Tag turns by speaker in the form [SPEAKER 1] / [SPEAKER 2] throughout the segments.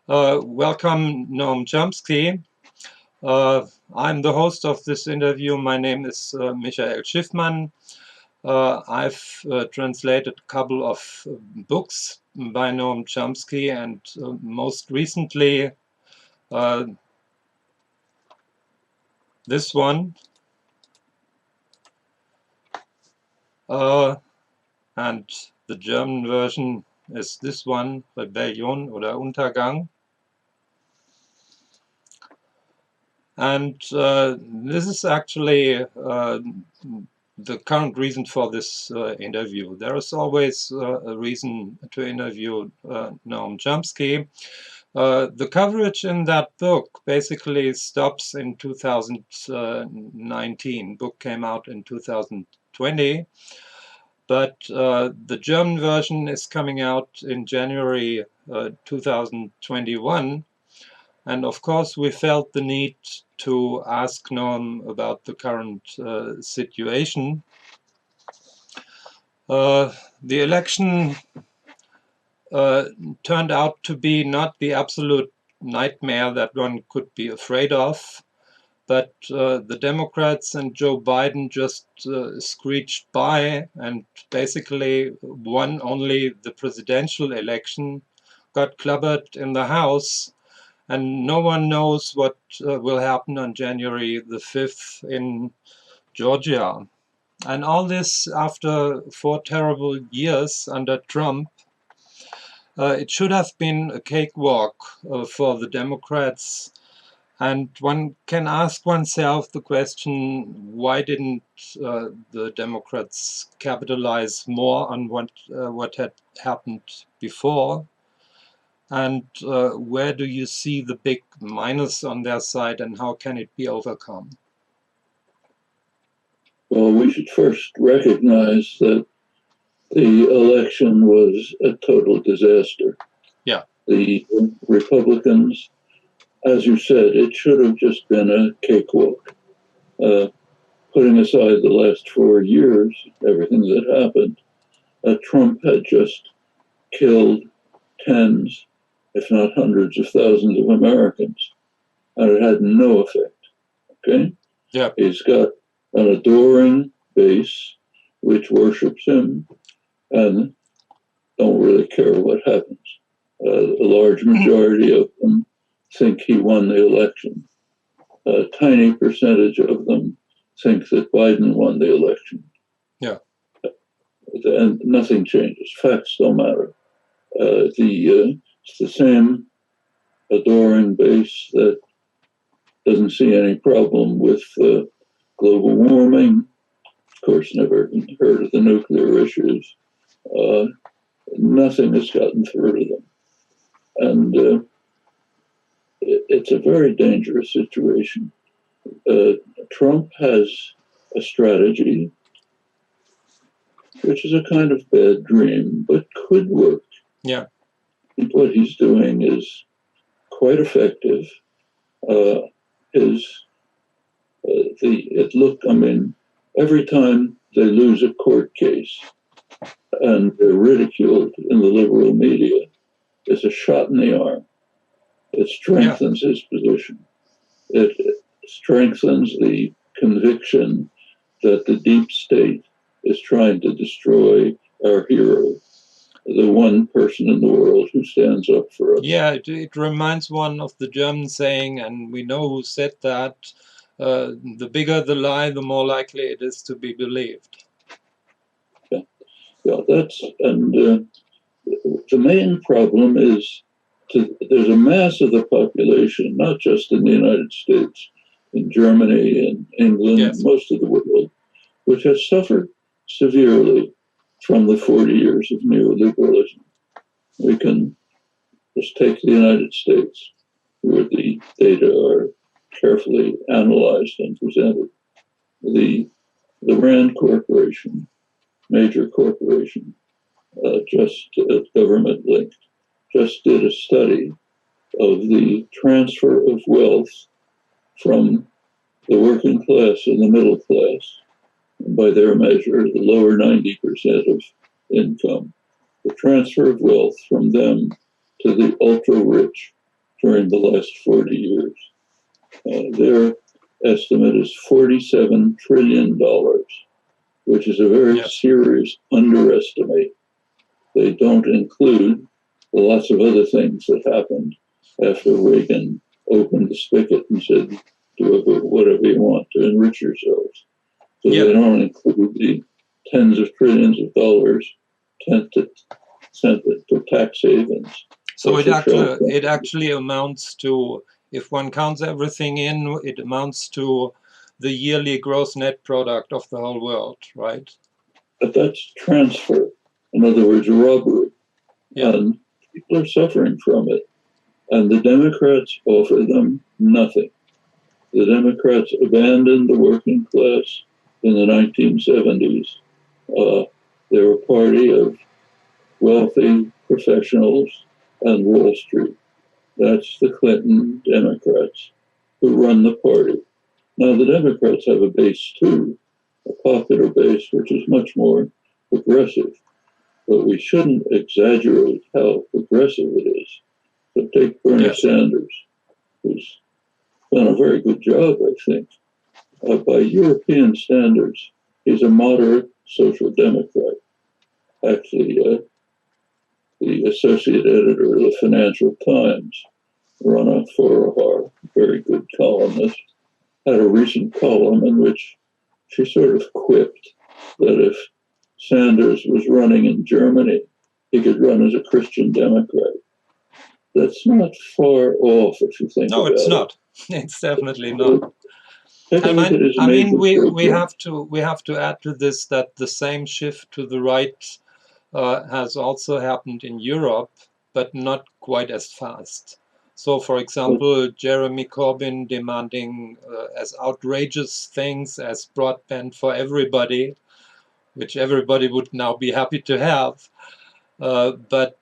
[SPEAKER 1] Welcome, Noam Chomsky. I'm the host of this interview. My name is Michael Schiffmann. I've translated a couple of books by Noam Chomsky, and most recently this one. And the German version is this one, Rebellion oder Untergang. And this is actually the current reason for this interview. There is always a reason to interview Noam Chomsky. The coverage in that book basically stops in 2019. Book came out in 2020, but the German version is coming out in January 2021. And of course, we felt the need to ask Noam about the current situation. The election turned out to be not the absolute nightmare that one could be afraid of, but the Democrats and Joe Biden just screeched by and basically won only the presidential election, got clobbered in the House, and no one knows what will happen on January the 5th in Georgia. And all this after 4 terrible years under Trump. It should have been a cakewalk for the Democrats. And one can ask oneself the question, why didn't the Democrats capitalize more on what had happened before? And where do you see the big minus on their side, and how can it be overcome?
[SPEAKER 2] Well, we should first recognize that the election was a total disaster.
[SPEAKER 1] Yeah.
[SPEAKER 2] The Republicans, as you said, it should have just been a cakewalk. Putting aside the last 4 years, everything that happened, Trump had just killed tens, if not hundreds of thousands of Americans, and it had no effect. Okay?
[SPEAKER 1] Yeah.
[SPEAKER 2] He's got an adoring base which worships him and don't really care what happens. A large majority of them think he won the election. A tiny percentage of them think that Biden won the election.
[SPEAKER 1] Yeah.
[SPEAKER 2] And nothing changes. Facts don't matter. It's the same adoring base that doesn't see any problem with global warming. Of course, never heard of the nuclear issues. Nothing has gotten through to them. And it's a very dangerous situation. Trump has a strategy which is a kind of bad dream, but could work.
[SPEAKER 1] Yeah.
[SPEAKER 2] What he's doing is quite effective. Every time they lose a court case and they're ridiculed in the liberal media, it's a shot in the arm. It strengthens his position. It strengthens the conviction that the deep state is trying to destroy our hero, the one person in the world who stands up for us.
[SPEAKER 1] Yeah, it reminds one of the German saying, and we know who said that, the bigger the lie, the more likely it is to be believed.
[SPEAKER 2] The main problem is there's a mass of the population, not just in the United States, in Germany and England,
[SPEAKER 1] Yes.
[SPEAKER 2] Most of the world, which has suffered severely from the 40 years of neoliberalism. We can just take the United States, where the data are carefully analyzed and presented. The Rand Corporation, major corporation, just government linked, just did a study of the transfer of wealth from the working class and the middle class, by their measure, the lower 90% of income, the transfer of wealth from them to the ultra rich during the last 40 years. Their estimate is $47 trillion, which is a very serious underestimate. They don't include lots of other things that happened after Reagan opened the spigot and said, do whatever you want to enrich yourselves. So they don't include the tens of trillions of dollars sent to tax havens.
[SPEAKER 1] So it actually amounts to, if one counts everything in, it amounts to the yearly gross net product of the whole world, right?
[SPEAKER 2] But that's transfer. In other words, robbery.
[SPEAKER 1] Yeah.
[SPEAKER 2] And people are suffering from it. And the Democrats offer them nothing. The Democrats abandoned the working class in the 1970s. They're a party of wealthy professionals and Wall Street. That's the Clinton Democrats who run the party. Now, the Democrats have a base too, a popular base, which is much more progressive. But we shouldn't exaggerate how progressive it is. So take Bernie Sanders, who's done a very good job, I think. By European standards, he's a moderate social democrat. Actually, the associate editor of the Financial Times, Rana Forahar, very good columnist, had a recent column in which she sort of quipped that if Sanders was running in Germany, he could run as a Christian Democrat. That's not far off if you think about it. No,
[SPEAKER 1] it's not. It's definitely not. I mean, we have to add to this that the same shift to the right has also happened in Europe, but not quite as fast. So, for example, Jeremy Corbyn demanding as outrageous things as broadband for everybody, which everybody would now be happy to have. But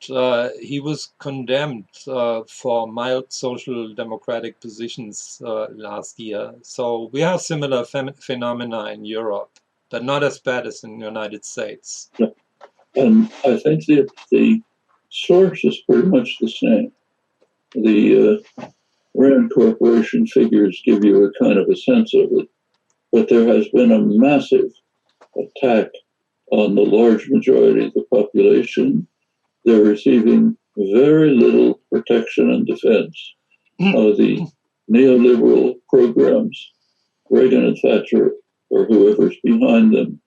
[SPEAKER 1] he was condemned for mild social democratic positions last year. So we have similar phenomena in Europe, but not as bad as in the United States.
[SPEAKER 2] Yeah. And I think the source is pretty much the same. The Rand Corporation figures give you a kind of a sense of it, but there has been a massive attack on the large majority of the population. They're receiving very little protection and defense. The neoliberal programs, Reagan and Thatcher, or whoever's behind them,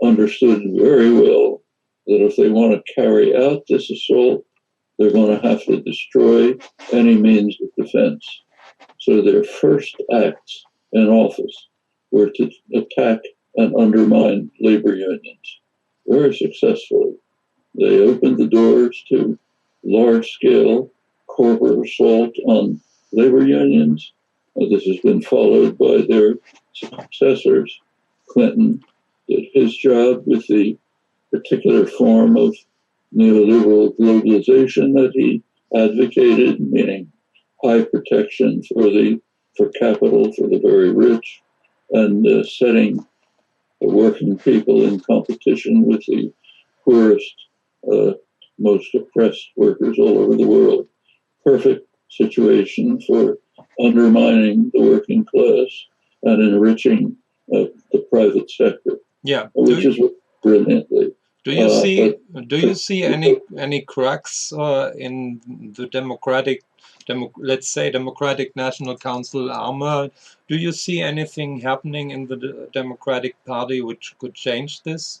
[SPEAKER 2] understood very well that if they want to carry out this assault, they're going to have to destroy any means of defense. So their first acts in office were to attack and undermine labor unions very successfully. They opened the doors to large-scale corporate assault on labor unions. This has been followed by their successors. Clinton did his job with the particular form of neoliberal globalization that he advocated, meaning high protection for capital for the very rich, and setting the working people in competition with the poorest, most oppressed workers all over the world. Perfect situation for undermining the working class and enriching the private sector.
[SPEAKER 1] Yeah,
[SPEAKER 2] which is brilliantly.
[SPEAKER 1] Do you see any cracks in the Democratic National Council armor? Do you see anything happening in the Democratic Party which could change this?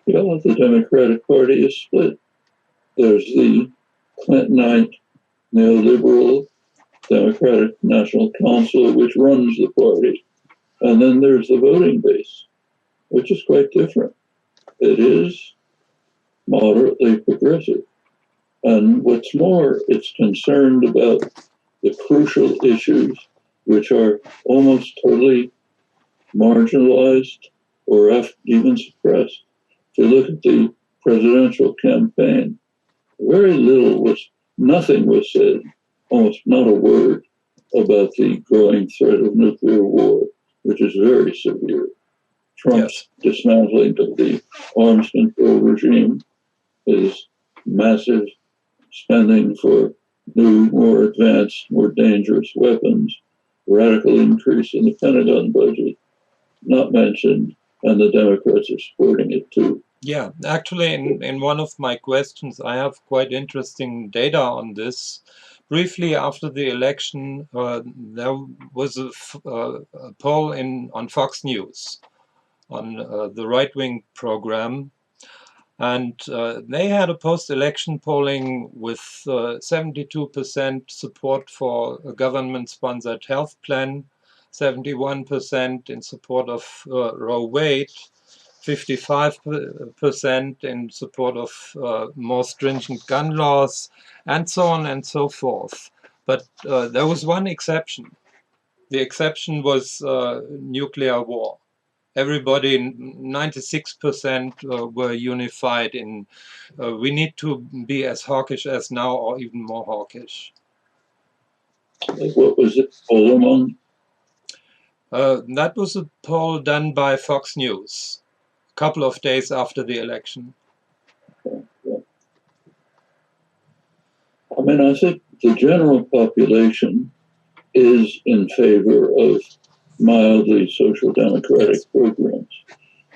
[SPEAKER 2] Yeah, the Democratic Party is split. There's the Clintonite neoliberal Democratic National Council, which runs the party. And then there's the voting base, which is quite different. It is moderately progressive. And what's more, it's concerned about the crucial issues which are almost totally marginalized or even suppressed. If you look at the presidential campaign, nothing was said, almost not a word, about the growing threat of nuclear war, which is very severe. Trump's dismantling of the arms control regime, his massive spending for new, more advanced, more dangerous weapons, radical increase in the Pentagon budget, not mentioned, and the Democrats are supporting it too.
[SPEAKER 1] Yeah, actually, in one of my questions, I have quite interesting data on this. Briefly after the election, there was a poll on Fox News on the right-wing program, and they had a post-election polling with 72% support for a government-sponsored health plan, 71% in support of Roe Wade, 55% in support of more stringent gun laws, and so on and so forth. But there was one exception. The exception was nuclear war. Everybody, 96% were unified in we need to be as hawkish as now or even more hawkish.
[SPEAKER 2] What was it poll among?
[SPEAKER 1] That was a poll done by Fox News a couple of days after the election.
[SPEAKER 2] I mean, I think the general population is in favor of mildly social democratic programs,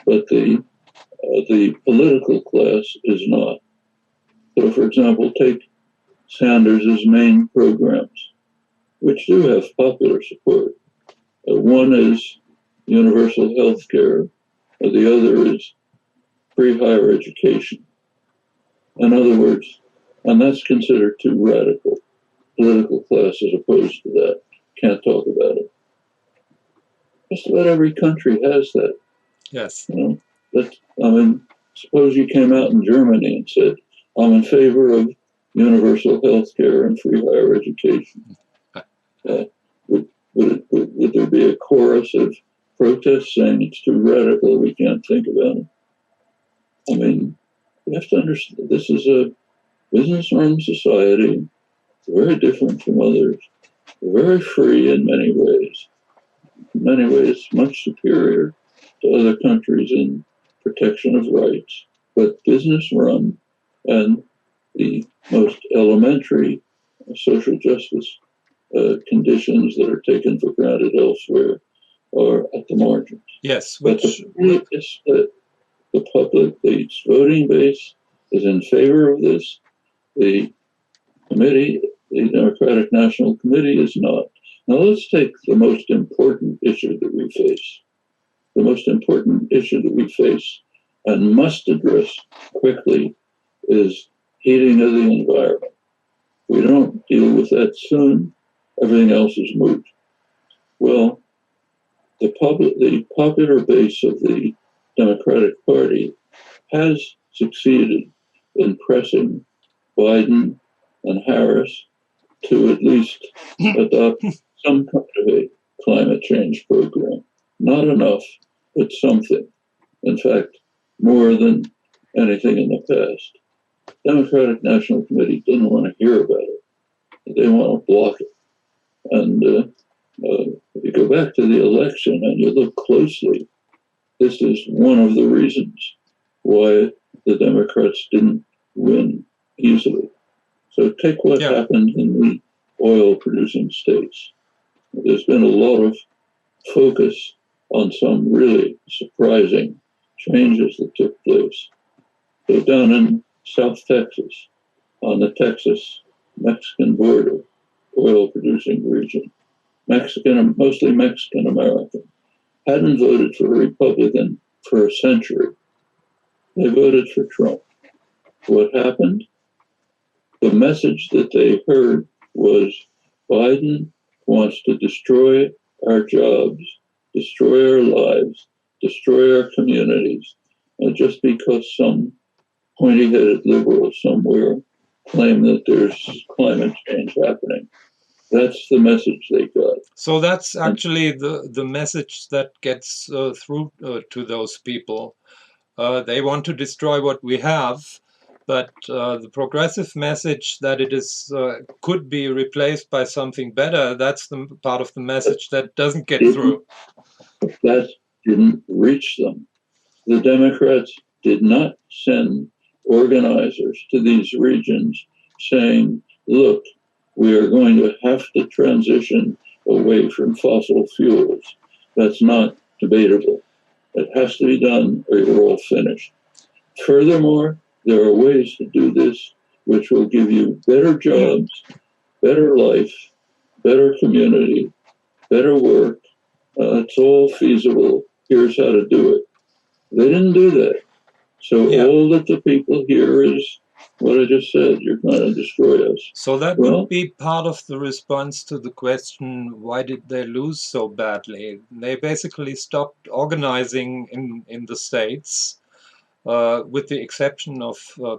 [SPEAKER 2] but the political class is not. So, for example, take Sanders' main programs, which do have popular support. One is universal health care, the other is free higher education. In other words, and that's considered too radical. Political class as opposed to that. Can't talk about it. Just about every country has that.
[SPEAKER 1] Yes.
[SPEAKER 2] You know, but I mean, suppose you came out in Germany and said, I'm in favor of universal health care and free higher education. Would there be a chorus of protests saying it's too radical, we can't think about it? I mean, you have to understand, this is a business-run society, very different from others, very free in many ways much superior to other countries in protection of rights, but business-run, and the most elementary social justice conditions that are taken for granted elsewhere are at the margins.
[SPEAKER 1] Yes,
[SPEAKER 2] but the public, the voting base is in favor of this. The committee, the Democratic National Committee, is not. Now let's take the most important issue that we face. The most important issue that we face and must address quickly is heating of the environment. If we don't deal with that soon, everything else is moot. Well, the popular base of the Democratic Party has succeeded in pressing Biden and Harris to at least adopt some kind of a climate change program. Not enough, but something. In fact, more than anything in the past. Democratic National Committee didn't want to hear about it. They want to block it. And if you go back to the election and you look closely, this is one of the reasons why the Democrats didn't win easily. So take what happened in the oil-producing states. There's been a lot of focus on some really surprising changes that took place. So down in South Texas, on the Texas-Mexican border, oil-producing region, mostly Mexican-American, hadn't voted for a Republican for a century. They voted for Trump. What happened? The message that they heard was Biden wants to destroy our jobs, destroy our lives, destroy our communities, and just because some pointy-headed liberal somewhere claim that there's climate change happening. That's the message they got.
[SPEAKER 1] So that's actually the message that gets through to those people. They want to destroy what we have, but the progressive message that it is could be replaced by something better, that's the part of the message that doesn't get through.
[SPEAKER 2] That didn't reach them. The Democrats did not send organizers to these regions saying, look, we are going to have to transition away from fossil fuels. That's not debatable. It has to be done or you're all finished. Furthermore, there are ways to do this which will give you better jobs, better life, better community, better work. It's all feasible. Here's how to do it. They didn't do that. So all that the people hear is what I just said. You're going to destroy us.
[SPEAKER 1] So that would be part of the response to the question, why did they lose so badly? They basically stopped organizing in the states, with the exception of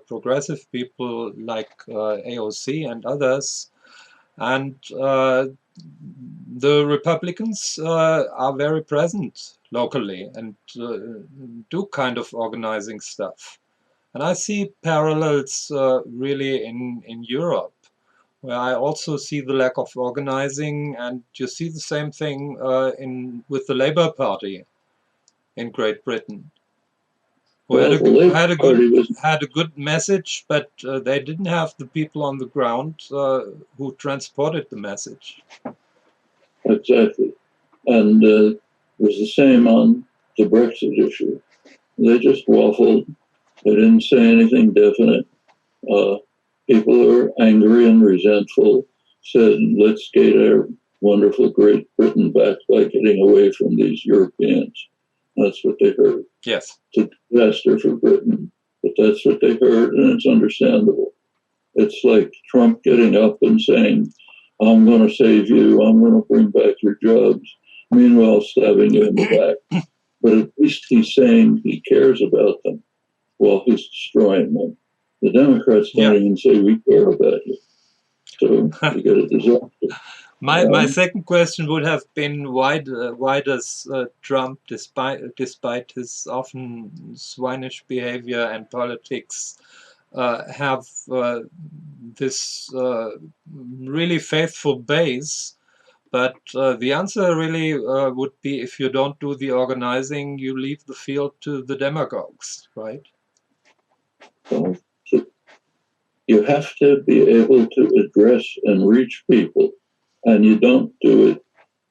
[SPEAKER 1] progressive people like AOC and others. And the Republicans are very present locally and do kind of organizing stuff. And I see parallels really in Europe, where I also see the lack of organizing, and you see the same thing with the Labour Party in Great Britain, who had a good message, but they didn't have the people on the ground who transported the message.
[SPEAKER 2] Exactly. And it was the same on the Brexit issue. They just waffled. They didn't say anything definite. People are angry and resentful, said, let's get our wonderful Great Britain back by getting away from these Europeans. That's what they heard.
[SPEAKER 1] Yes.
[SPEAKER 2] It's a disaster for Britain, but that's what they heard, and it's understandable. It's like Trump getting up and saying, I'm going to save you, I'm going to bring back your jobs, meanwhile stabbing you in the back. But at least he's saying he cares about them while he's destroying them. The Democrats don't even say we care about you. So you get a disaster.
[SPEAKER 1] My second question would have been, why does Trump, despite his often swinish behavior and politics, have this really faithful base? But the answer really would be, if you don't do the organizing, you leave the field to the demagogues, right?
[SPEAKER 2] Well, you have to be able to address and reach people, and you don't do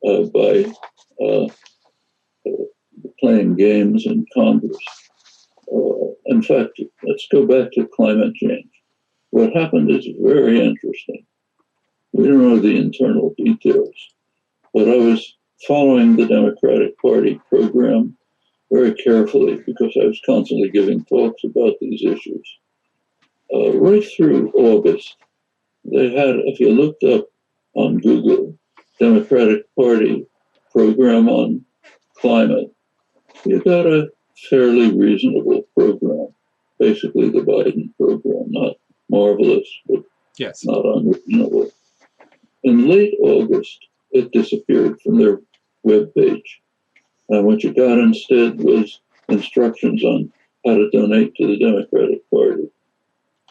[SPEAKER 2] it by playing games in Congress. In fact, let's go back to climate change. What happened is very interesting. We don't know the internal details, but I was following the Democratic Party program very carefully because I was constantly giving talks about these issues. Right through August, they had, if you looked up on Google, Democratic Party program on climate, you got a fairly reasonable program, basically the Biden program, not marvelous, but not unreasonable. In late August, it disappeared from their webpage. And what you got instead was instructions on how to donate to the Democratic Party.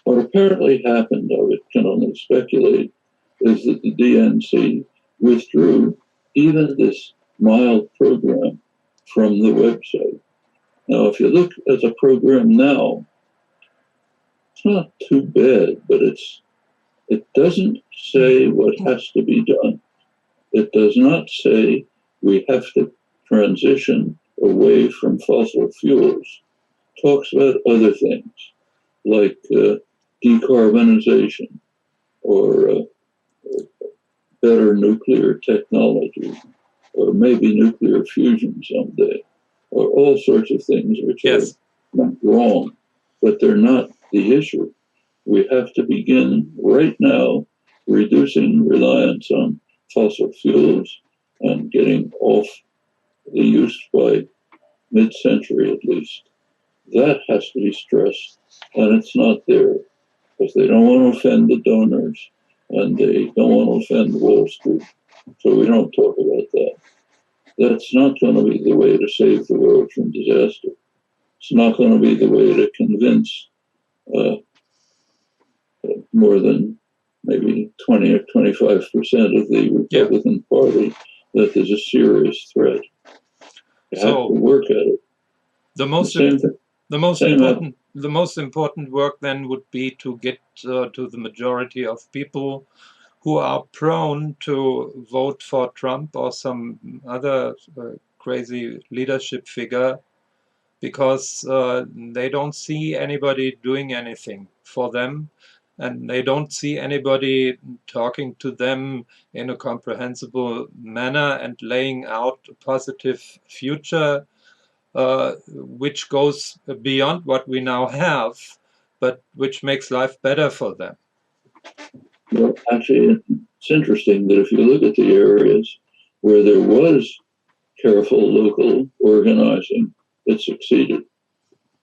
[SPEAKER 2] What apparently happened, I can only speculate, is that the DNC withdrew even this mild program from the website. Now, if you look at the program now, it's not too bad, but it doesn't say what has to be done. It does not say we have to transition away from fossil fuels. It talks about other things like decarbonization or better nuclear technology, or maybe nuclear fusion someday, or all sorts of things which are not wrong, but they're not the issue. We have to begin right now reducing reliance on fossil fuels and getting off the use by mid-century at least. That has to be stressed, and it's not there because they don't want to offend the donors and they don't want to offend Wall Street. So we don't talk about that. That's not going to be the way to save the world from disaster. It's not going to be the way to convince more than maybe 20 or 25% of the Republican Party that there's a serious threat. You have to work at it.
[SPEAKER 1] The most important work then would be to get to the majority of people who are prone to vote for Trump or some other crazy leadership figure because they don't see anybody doing anything for them, and they don't see anybody talking to them in a comprehensible manner and laying out a positive future which goes beyond what we now have, but which makes life better for them.
[SPEAKER 2] Well, actually, it's interesting that if you look at the areas where there was careful local organizing, it succeeded.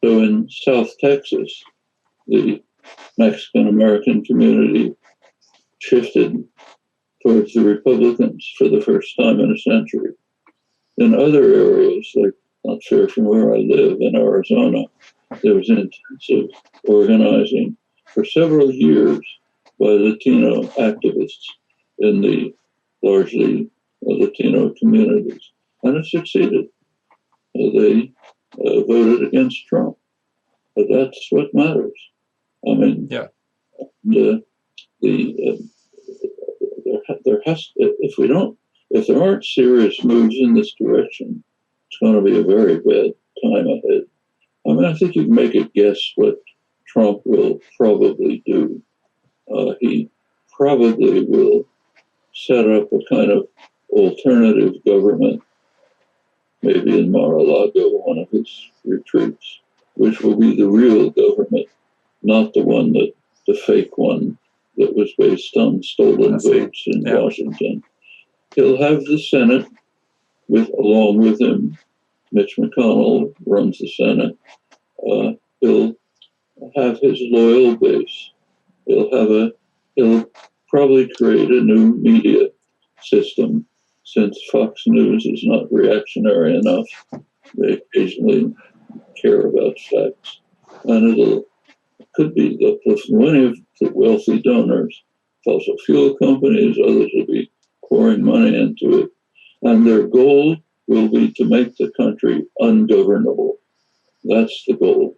[SPEAKER 2] So in South Texas, the Mexican-American community shifted towards the Republicans for the first time in a century. In other areas, like not far from where I live in Arizona, there was intensive organizing for several years by Latino activists in the largely Latino communities, and it succeeded. They voted against Trump, but that's what matters. I mean,
[SPEAKER 1] yeah.
[SPEAKER 2] There has, if there aren't serious moves in this direction, it's going to be a very bad time ahead. I mean, I think you can make a guess what Trump will probably do. He probably will set up a kind of alternative government, maybe in Mar-a-Lago, one of his retreats, which will be the real government, not the one that the fake one that was based on stolen votes in Washington. He'll have the Senate along with him. Mitch McConnell runs the Senate. He'll have his loyal base. He'll probably create a new media system, since Fox News is not reactionary enough. They occasionally care about facts. And it could be that many of the wealthy donors, fossil fuel companies, others will be pouring money into it. And their goal will be to make the country ungovernable. That's the goal.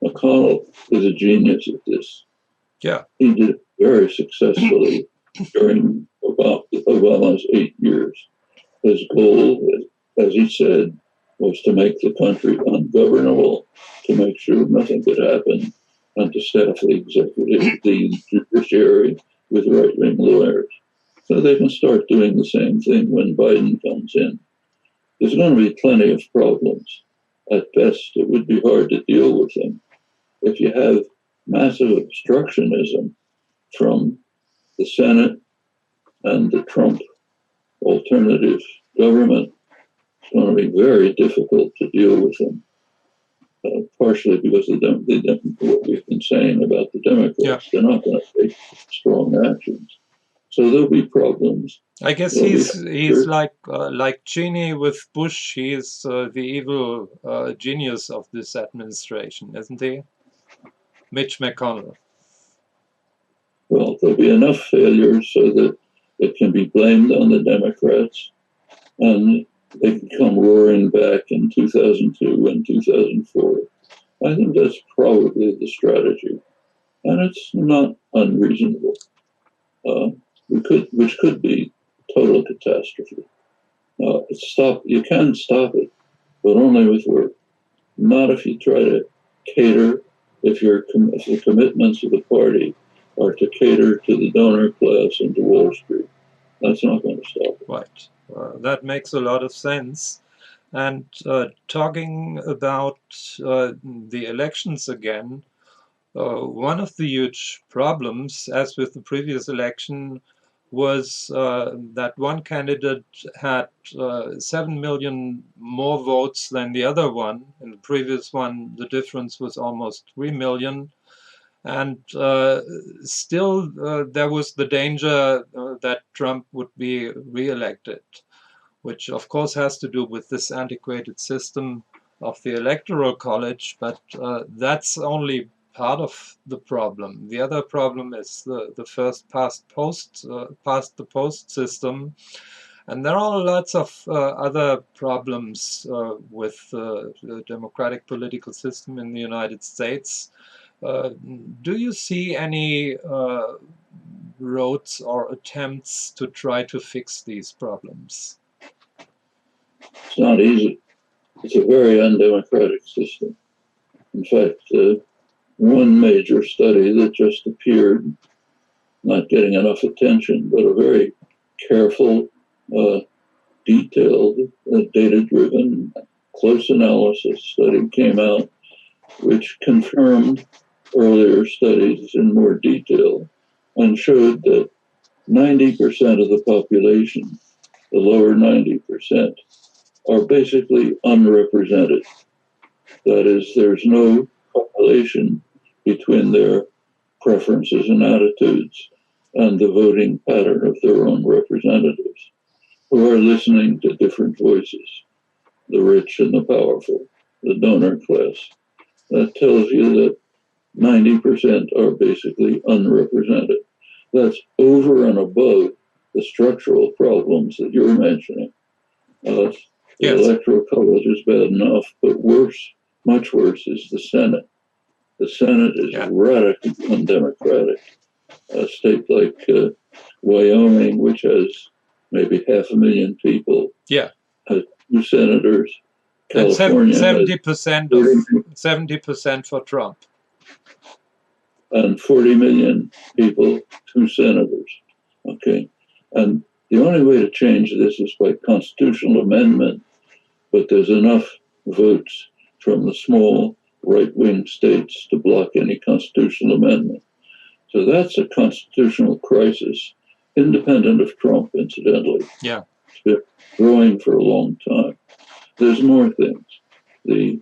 [SPEAKER 2] McConnell is a genius at this.
[SPEAKER 1] Yeah.
[SPEAKER 2] He did it very successfully during Obama's 8 years. His goal, as he said, was to make the country ungovernable, to make sure nothing could happen, and to staff the judiciary with right-wing lawyers. So they can start doing the same thing when Biden comes in. There's going to be plenty of problems. At best, it would be hard to deal with them. If you have massive obstructionism from the Senate and the Trump alternative government, it's going to be very difficult to deal with them. Partially because what we've been saying about the Democrats, they're not going to take strong actions. So there'll be problems.
[SPEAKER 1] I guess he's like Cheney with Bush. He's the evil genius of this administration, isn't he? Mitch McConnell.
[SPEAKER 2] Well, there'll be enough failures so that it can be blamed on the Democrats, and they can come roaring back in 2002 and 2004. I think that's probably the strategy, and it's not unreasonable. Which could be total catastrophe. You can stop it, but only with work. Not if you try to cater. If the commitments of the party are to cater to the donor class and to Wall Street, that's not going to stop it.
[SPEAKER 1] Right. That makes a lot of sense. And talking about the elections again, one of the huge problems, as with the previous election, was that one candidate had 7 million more votes than the other one. In the previous one, the difference was almost 3 million. And still, there was the danger that Trump would be re-elected, which of course has to do with this antiquated system of the Electoral College, but that's only part of the problem. The other problem is the first past the post system. And there are lots of other problems with the democratic political system in the United States. Do you see any roads or attempts to try to fix these problems?
[SPEAKER 2] It's not easy. It's a very undemocratic system. In fact, one major study that just appeared, not getting enough attention, but a very careful, detailed, data-driven, close analysis study came out, which confirmed earlier studies in more detail and showed that 90% of the population, the lower 90%, are basically unrepresented. That is, there's no correlation between their preferences and attitudes and the voting pattern of their own representatives, who are listening to different voices, the rich and the powerful, the donor class. That tells you that 90% are basically unrepresented. That's over and above the structural problems that you're mentioning. The Electoral College is bad enough, but worse, much worse, is the Senate. The Senate is radically undemocratic. A state like Wyoming, which has maybe 500,000 people, has 2 senators. California
[SPEAKER 1] and 70% for Trump.
[SPEAKER 2] And 40 million people, 2 senators. Okay. And the only way to change this is by constitutional amendment, but there's enough votes from the small right-wing states to block any constitutional amendment. So that's a constitutional crisis, independent of Trump, incidentally.
[SPEAKER 1] Yeah.
[SPEAKER 2] It's been growing for a long time. There's more things. The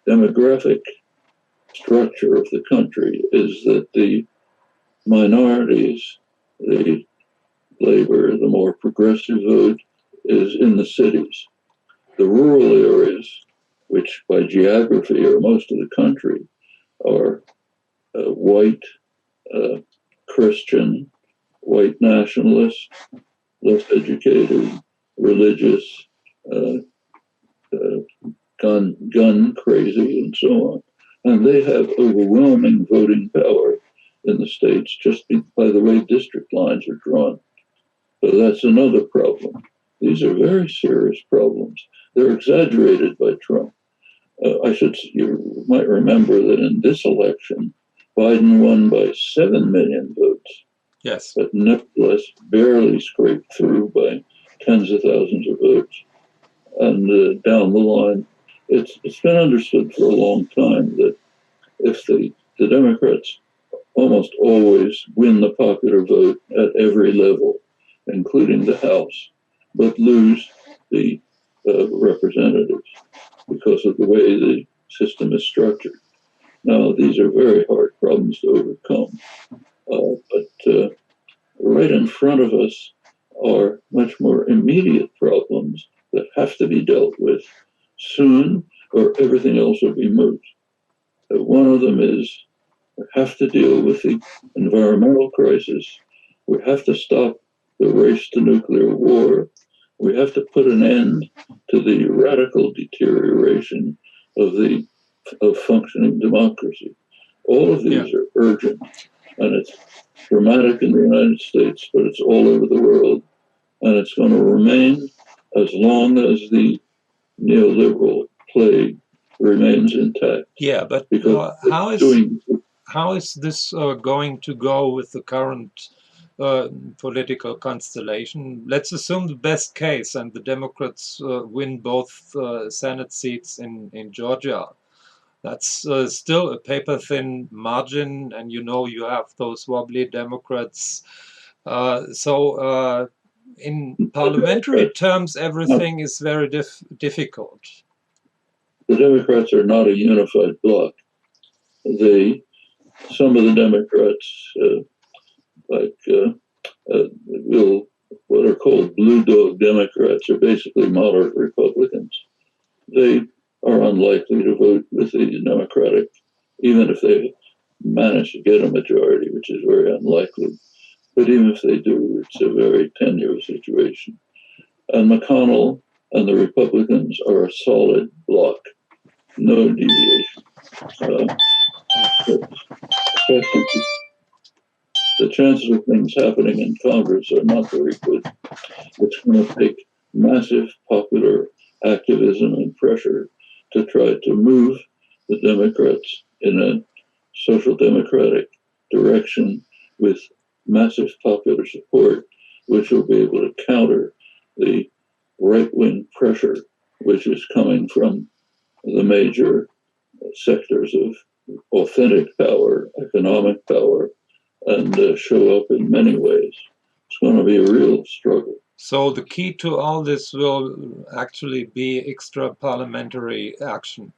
[SPEAKER 2] demographic structure of the country is that the minorities, the labor, the more progressive vote, is in the cities. The rural areas, which by geography are most of the country, are white, Christian, white nationalist, less educated, religious, gun crazy, and so on. And they have overwhelming voting power in the states just by the way district lines are drawn. So that's another problem. These are very serious problems. They're exaggerated by Trump. You might remember that in this election, Biden won by 7 million votes.
[SPEAKER 1] Yes.
[SPEAKER 2] But nevertheless, barely scraped through by tens of thousands of votes. And down the line, it's been understood for a long time that if the Democrats almost always win the popular vote at every level, including the House, but lose the representatives because of the way the system is structured. Now, these are very hard problems to overcome, but right in front of us are much more immediate problems that have to be dealt with soon, or everything else will be moot. One of them is we have to deal with the environmental crisis. We have to stop the race to nuclear war. We have to put an end to the radical deterioration of functioning democracy. All of these are urgent, and it's dramatic in the United States, but it's all over the world, and it's going to remain as long as the neoliberal plague remains intact.
[SPEAKER 1] Yeah, but how is this going to go with the current political constellation? Let's assume the best case, and the Democrats win both Senate seats in Georgia. That's still a paper-thin margin, and you have those wobbly Democrats. So in parliamentary terms, everything is very difficult.
[SPEAKER 2] The Democrats are not a unified bloc. Some of the Democrats, what are called blue dog Democrats, are basically moderate Republicans. They are unlikely to vote with the Democratic, even if they manage to get a majority, which is very unlikely. But even if they do, it's a very tenuous situation. And McConnell and the Republicans are a solid bloc, no deviation. the chances of things happening in Congress are not very good. It's going to take massive popular activism and pressure to try to move the Democrats in a social democratic direction with massive popular support, which will be able to counter the right-wing pressure which is coming from the major sectors of authentic power, economic power, and show up in many ways. It's going to be a real struggle.
[SPEAKER 1] So the key to all this will actually be extra parliamentary action,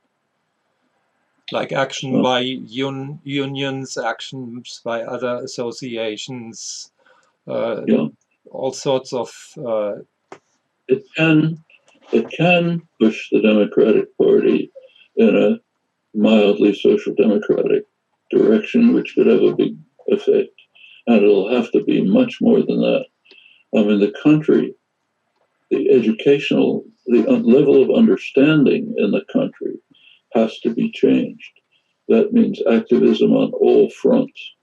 [SPEAKER 1] like action by unions, actions by other associations, all sorts of.
[SPEAKER 2] It can push the Democratic Party in a mildly social democratic direction, which could have a big effect, and it'll have to be much more than that. I mean, the country, the level of understanding in the country has to be changed. That means activism on all fronts.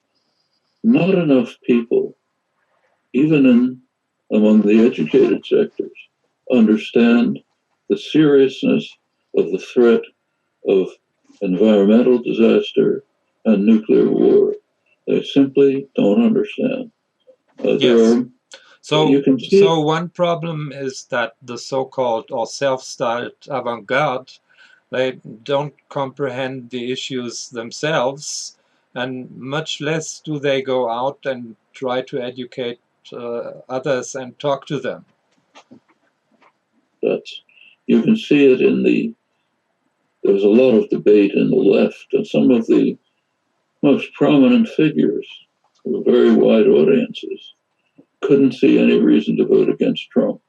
[SPEAKER 2] Not enough people, even among the educated sectors, understand the seriousness of the threat of environmental disaster and nuclear war. They simply don't understand.
[SPEAKER 1] Yes. So one problem is that the so-called or self-styled avant-garde, they don't comprehend the issues themselves, and much less do they go out and try to educate others and talk to them.
[SPEAKER 2] You can see it there's a lot of debate in the left, and some of the most prominent figures with very wide audiences couldn't see any reason to vote against Trump.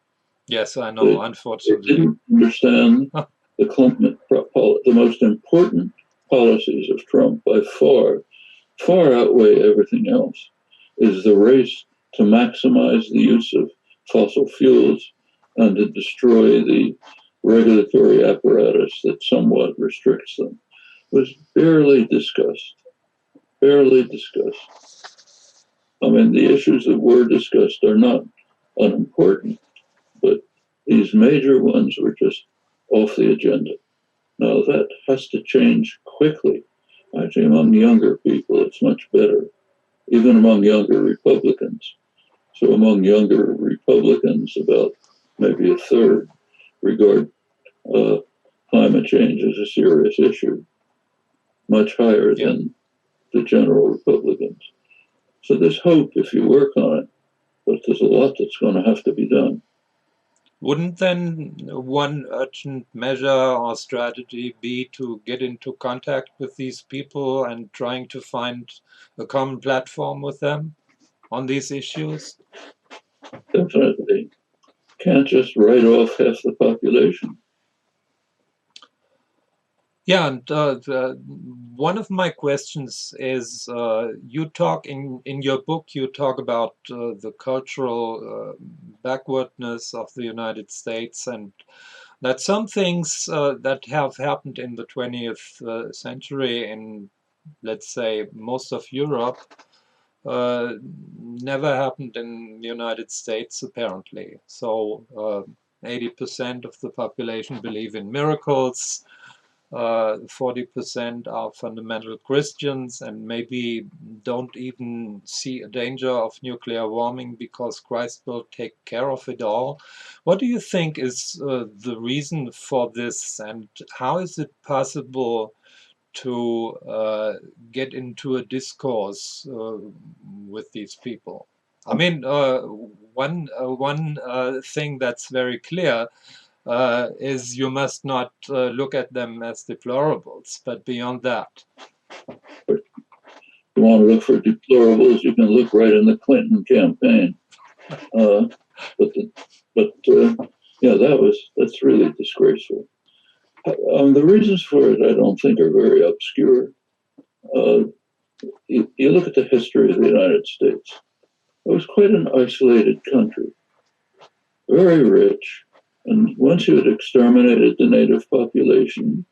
[SPEAKER 1] Yes, I know, unfortunately.
[SPEAKER 2] They didn't understand the most important policies of Trump by far outweigh everything else, is the race to maximize the use of fossil fuels and to destroy the regulatory apparatus that somewhat restricts them. It was barely discussed. I mean, the issues that were discussed are not unimportant, but these major ones were just off the agenda. Now, that has to change quickly. Actually, among younger people, it's much better, even among younger Republicans. So among younger Republicans, about maybe a third regard climate change as a serious issue, much higher than the general Republicans. So there's hope if you work on it, but there's a lot that's going to have to be done.
[SPEAKER 1] Wouldn't then one urgent measure or strategy be to get into contact with these people and trying to find a common platform with them on these issues?
[SPEAKER 2] Definitely. Can't just write off half the population.
[SPEAKER 1] Yeah, and one of my questions is, you talk in your book, you talk about the cultural backwardness of the United States, and that some things that have happened in the 20th century in, let's say, most of Europe, never happened in the United States, apparently. So 80% of the population believe in miracles. 40% are fundamental Christians and maybe don't even see a danger of nuclear warming because Christ will take care of it all. What do you think is the reason for this, and how is it possible to get into a discourse with these people? I mean, one thing that's very clear is you must not look at them as deplorables, but beyond that.
[SPEAKER 2] If you want to look for deplorables, you can look right in the Clinton campaign. That's really disgraceful. The reasons for it, I don't think, are very obscure. You look at the history of the United States. It was quite an isolated country, very rich. And once you had exterminated the native population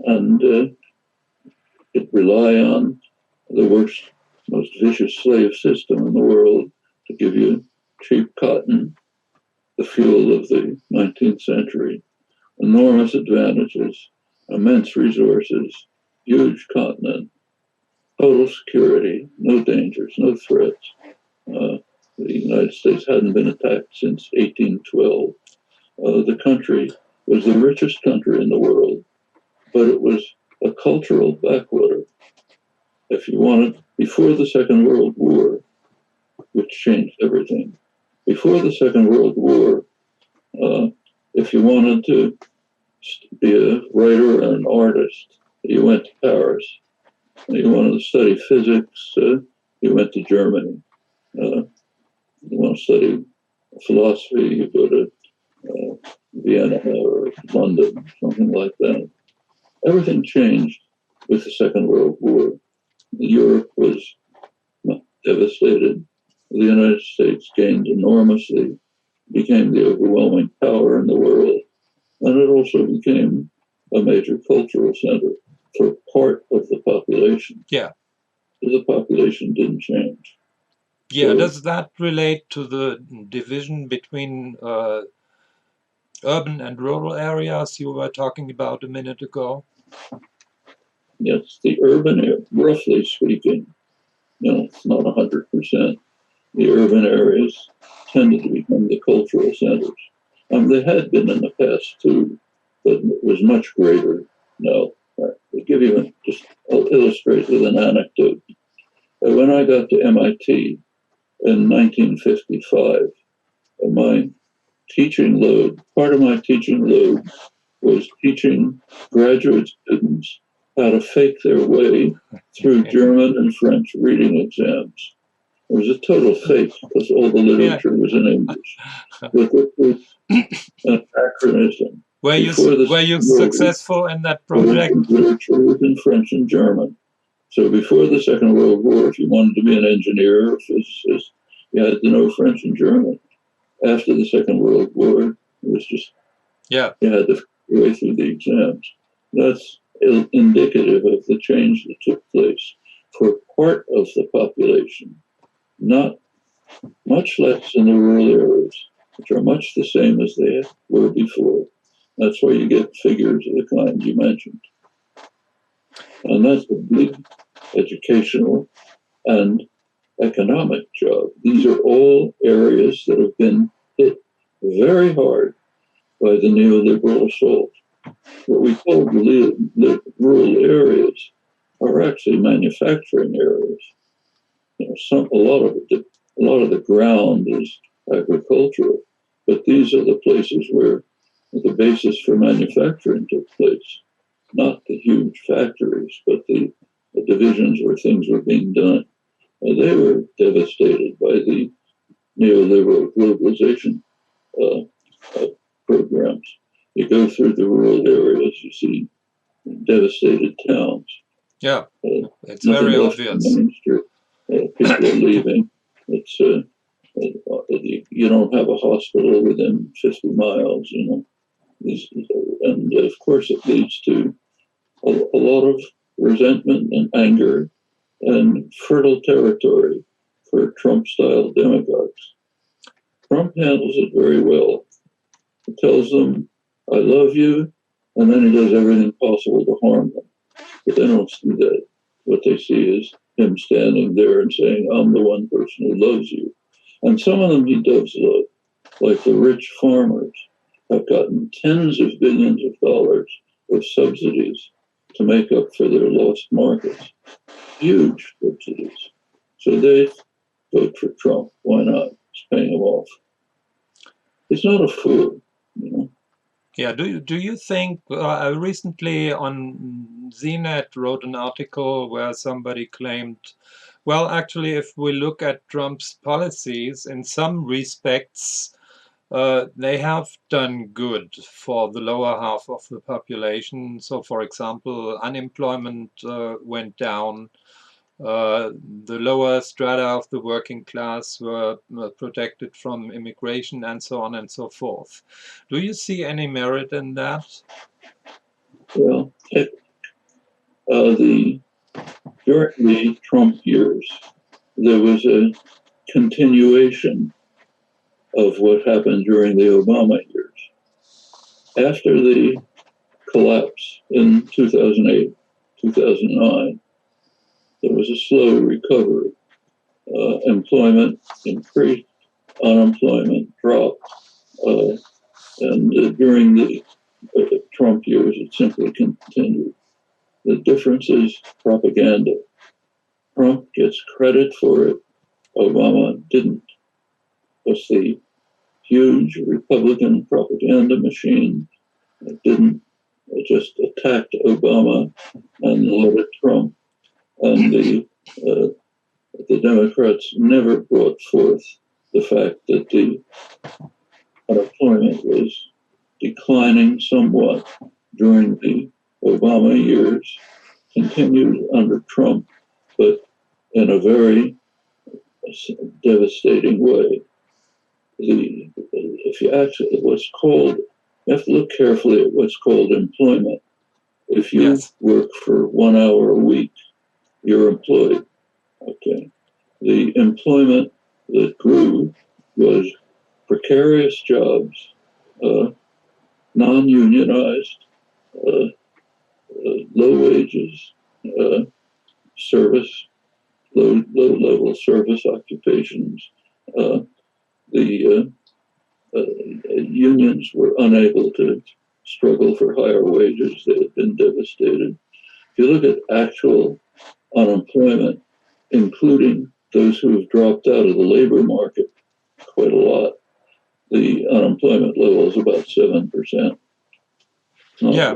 [SPEAKER 2] and it rely on the worst most vicious slave system in the world to give you cheap cotton, the fuel of the 19th century, enormous advantages, immense resources, huge continent, total security, no dangers, no threats. The United States hadn't been attacked since 1812. The country was the richest country in the world, but it was a cultural backwater. If you wanted, before the Second World War, which changed everything, before the Second World War, if you wanted to be a writer and an artist, you went to Paris. You wanted to study physics, you went to Germany. You want to study philosophy, you go to Vienna or London, something like that. Everything changed with the Second World War. Europe was devastated. The United States gained enormously, became the overwhelming power in the world, and it also became a major cultural center for part of the population.
[SPEAKER 1] Yeah.
[SPEAKER 2] The population didn't change.
[SPEAKER 1] Yeah,
[SPEAKER 2] So,
[SPEAKER 1] does that relate to the division between urban and rural areas you were talking about a minute ago?
[SPEAKER 2] yes, the urban area, roughly speaking, it's not 100%. The urban areas tended to become the cultural centers. They had been in the past too, but it was much greater now. I'll give you I'll illustrate with an anecdote. When I got to MIT in 1955, my teaching load, part of my teaching load was teaching graduate students how to fake their way through German and French reading exams. It was a total fake because all the literature was in English. But it was an anachronism.
[SPEAKER 1] Were you successful in that project?
[SPEAKER 2] Literature was in French and German. So before the Second World War, if you wanted to be an engineer or a physicist, you had to know French and German. After the Second World War, it was just, you had to find your way through the exams. That's indicative of the change that took place for part of the population, not much less in the rural areas, which are much the same as they were before. That's why you get figures of the kind you mentioned. And that's a big educational and economic job. These are all areas that have been hit very hard by the neoliberal assault. What we call the rural areas are actually manufacturing areas. A lot of the ground is agricultural, but these are the places where the basis for manufacturing took place. Not the huge factories, but the divisions where things were being done. They were devastated by the neoliberal globalization programs. You go through the rural areas, you see devastated towns.
[SPEAKER 1] Yeah, it's very obvious.
[SPEAKER 2] People are leaving. It's you don't have a hospital within 50 miles, and of course it leads to a lot of resentment and anger and fertile territory for Trump-style demagogues. Trump handles it very well. He tells them, I love you, and then he does everything possible to harm them. But they don't see that. What they see is him standing there and saying, I'm the one person who loves you. And some of them he does love, like the rich farmers have gotten tens of billions of dollars of subsidies to make up for their lost markets. Huge subsidies. So they vote for Trump. Why not? He's paying them off. He's not a fool,
[SPEAKER 1] Yeah, do you think, recently on ZNet wrote an article where somebody claimed, well, actually, if we look at Trump's policies, in some respects, they have done good for the lower half of the population. So, for example, unemployment went down. The lower strata of the working class were protected from immigration and so on and so forth. Do you see any merit in that?
[SPEAKER 2] Well, during the Trump years, there was a continuation of what happened during the Obama years. After the collapse in 2008, 2009, there was a slow recovery. Employment increased, unemployment dropped, and during the Trump years, it simply continued. The difference is propaganda. Trump gets credit for it, Obama didn't. Because the huge Republican propaganda machine didn't, just attacked Obama and lauded Trump. And the Democrats never brought forth the fact that the unemployment was declining somewhat during the Obama years, continued under Trump, but in a very devastating way. If you actually, you have to look carefully at what's called employment. If you work for 1 hour a week, you're employed. Okay. The employment that grew was precarious jobs, non-unionized, low wages, service, low-level service occupations. The unions were unable to struggle for higher wages. They had been devastated. If you look at actual unemployment, including those who have dropped out of the labor market, quite a lot, the unemployment level is about 7%.
[SPEAKER 1] Yeah.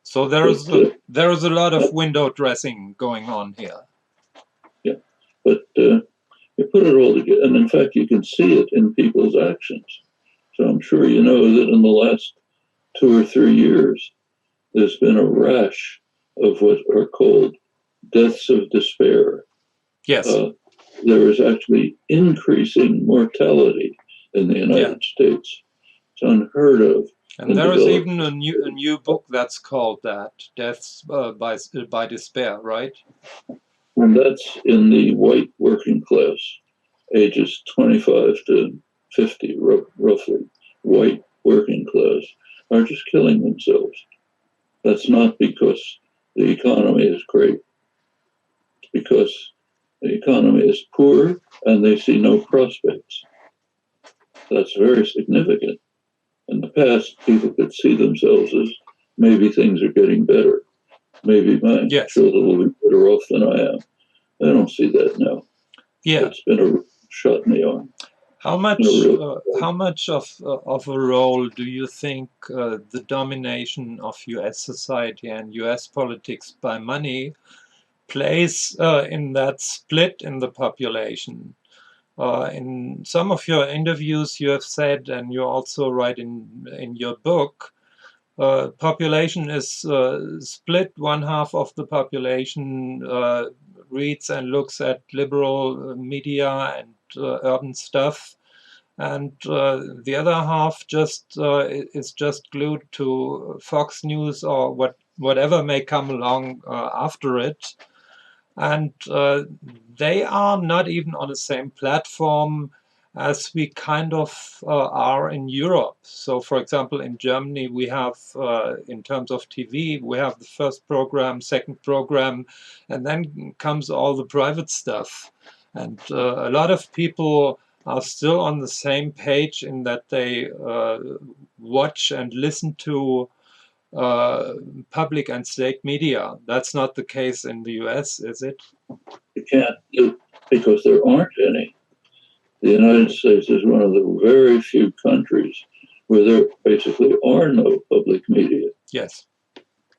[SPEAKER 1] So there is a lot of window dressing going on here.
[SPEAKER 2] Yeah, but you put it all together, and in fact, you can see it in people's actions. So I'm sure you know that in the last 2 or 3 years, there's been a rash of what are called deaths of despair.
[SPEAKER 1] Yes.
[SPEAKER 2] There is actually increasing mortality in the United States. It's unheard of.
[SPEAKER 1] And there is even a new book that's called that, Deaths by Despair, right?
[SPEAKER 2] And that's in the white working class, ages 25 to 50, roughly. White working class are just killing themselves. That's not because the economy is great. It's because the economy is poor and they see no prospects. That's very significant. In the past, people could see themselves as maybe things are getting better. Maybe my children will be better off than I am. I don't see that now.
[SPEAKER 1] Yeah.
[SPEAKER 2] It's been a shot in the arm.
[SPEAKER 1] How much of a role do you think the domination of U.S. society and U.S. politics by money plays in that split in the population? In some of your interviews, you have said, and you also write in your book, population is split. One half of the population reads and looks at liberal media and urban stuff, and the other half is just glued to Fox News or whatever may come along after it. And they are not even on the same platform as we kind of are in Europe. So, for example, in Germany, we have, in terms of TV, we have the first program, second program, and then comes all the private stuff. And a lot of people are still on the same page in that they watch and listen to public and state media. That's not the case in the US, is it?
[SPEAKER 2] You can't, because there aren't any. The United States is one of the very few countries where there basically are no public media.
[SPEAKER 1] Yes.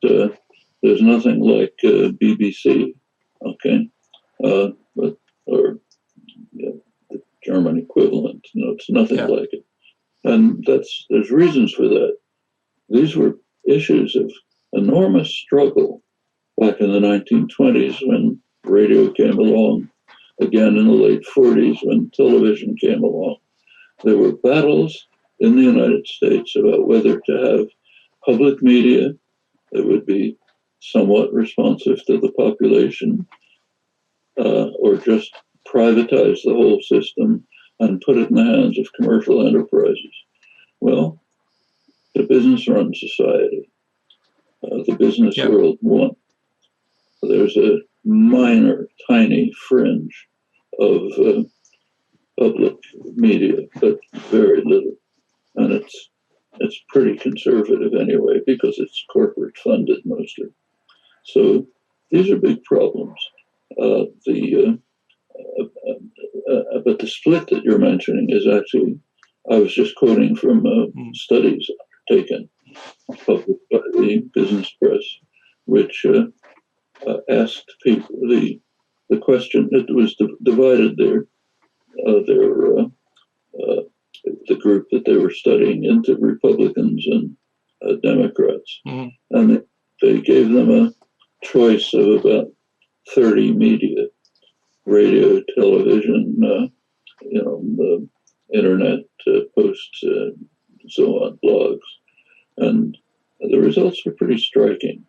[SPEAKER 2] There's nothing like BBC, okay? Or the German equivalent. No, it's nothing like it. And there's reasons for that. These were issues of enormous struggle back in the 1920s when radio came along, again in the late 40s when television came along. There were battles in the United States about whether to have public media that would be somewhat responsive to the population or just privatize the whole system and put it in the hands of commercial enterprises. Well, the business-run society, the business world won. There's a minor, tiny fringe of public media, but very little. And it's pretty conservative anyway, because it's corporate funded mostly. So these are big problems. But the split that you're mentioning is actually, I was just quoting from studies taken published by the business press, which asked people the question. It was divided the group that they were studying into Republicans and Democrats, and they gave them a choice of about 30 media: radio, television, internet, posts, so on, blogs, and the results were pretty striking.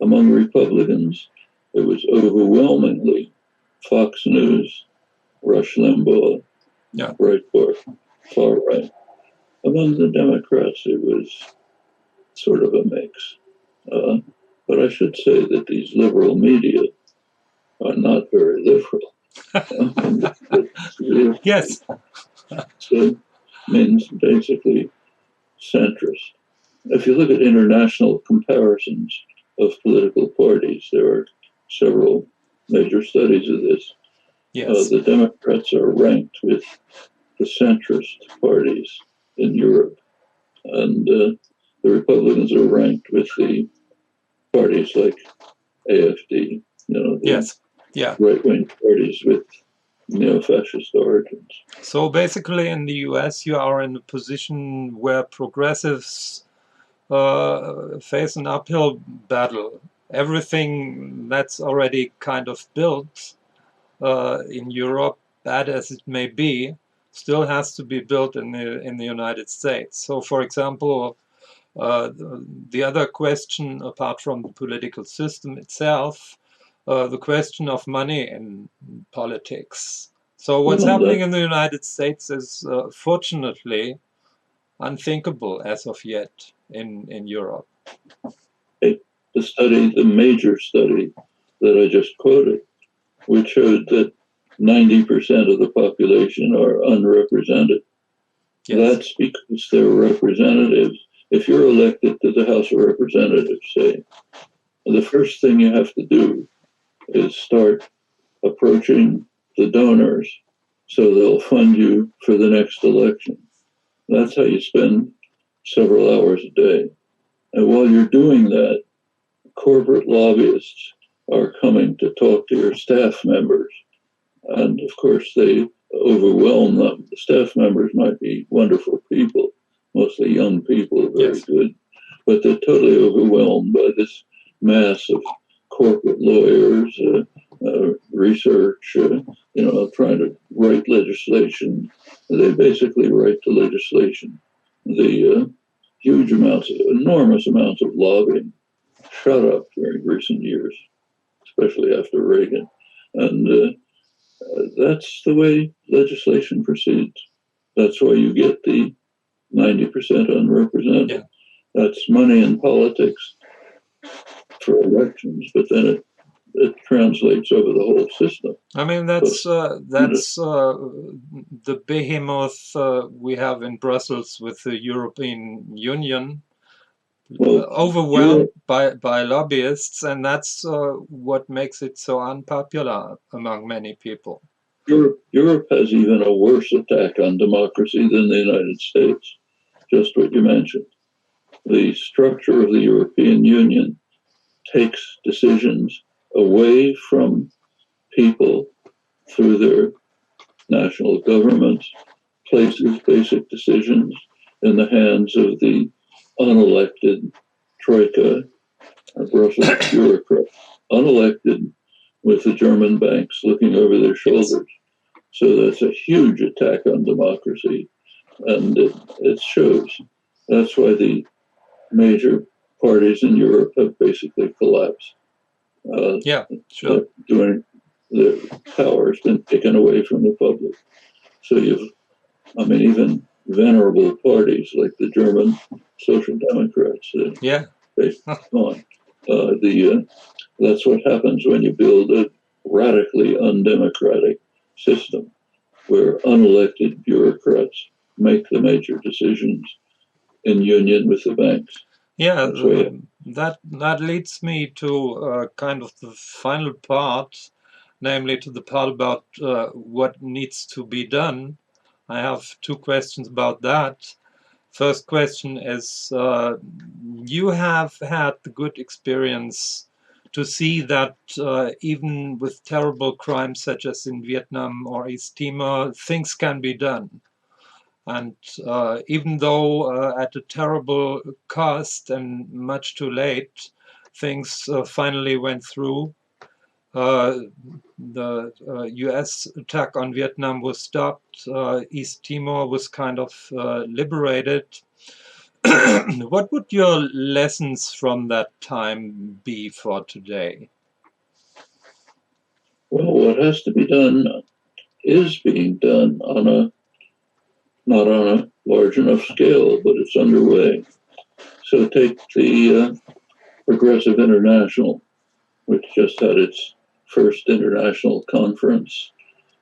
[SPEAKER 2] Among Republicans, it was overwhelmingly Fox News, Rush Limbaugh, Breitbart, far right. Among the Democrats, it was sort of a mix. But I should say that these liberal media are not very liberal.
[SPEAKER 1] Yes.
[SPEAKER 2] So means basically centrist. If you look at international comparisons of political parties, there are several major studies of this.
[SPEAKER 1] Yes.
[SPEAKER 2] The Democrats are ranked with the centrist parties in Europe, and the Republicans are ranked with the parties like AFD, right-wing parties with neo-fascist origins.
[SPEAKER 1] So basically in the US, you are in a position where progressives face an uphill battle. Everything that's already kind of built in Europe, bad as it may be, still has to be built in the United States. So, for example, the other question, apart from the political system itself, the question of money in politics. So what's happening in the United States is fortunately unthinkable as of yet in Europe.
[SPEAKER 2] The major study that I just quoted, which showed that 90% of the population are unrepresented. Yes. That's because their representatives, if you're elected to the House of Representatives, say, the first thing you have to do is start approaching the donors so they'll fund you for the next election. That's how you spend several hours a day. And while you're doing that, corporate lobbyists are coming to talk to your staff members. And of course, they overwhelm them. The staff members might be wonderful people, mostly young people, very good, but they're totally overwhelmed by this mass of corporate lawyers, research, trying to write legislation. They basically write the legislation. The enormous amounts of lobbying shot up during recent years, especially after Reagan. And that's the way legislation proceeds. That's why you get the 90% unrepresented. Yeah. That's money in politics for elections, but then it translates over the whole system.
[SPEAKER 1] I mean, that's the behemoth we have in Brussels with the European Union, overwhelmed by lobbyists, and that's what makes it so unpopular among many people.
[SPEAKER 2] Europe has even a worse attack on democracy than the United States, just what you mentioned. The structure of the European Union takes decisions away from people through their national governments, places basic decisions in the hands of the unelected troika or Brussels bureaucrats, unelected, with the German banks looking over their shoulders. So that's a huge attack on democracy, and it shows. That's why the major parties in Europe have basically collapsed.
[SPEAKER 1] Sure.
[SPEAKER 2] the power has been taken away from the public. So even venerable parties like the German Social Democrats, they've gone. That's what happens when you build a radically undemocratic system where unelected bureaucrats make the major decisions in union with the banks.
[SPEAKER 1] Yeah, that leads me to kind of the final part, namely to the part about what needs to be done. I have two questions about that. First question is, you have had the good experience to see that even with terrible crimes such as in Vietnam or East Timor, things can be done. And even though at a terrible cost and much too late, things finally went through. The US attack on Vietnam was stopped. East Timor was kind of liberated. What would your lessons from that time be for today?
[SPEAKER 2] Well, what has to be done is being done not on a large enough scale, but it's underway. So take the Progressive International, which just had its first international conference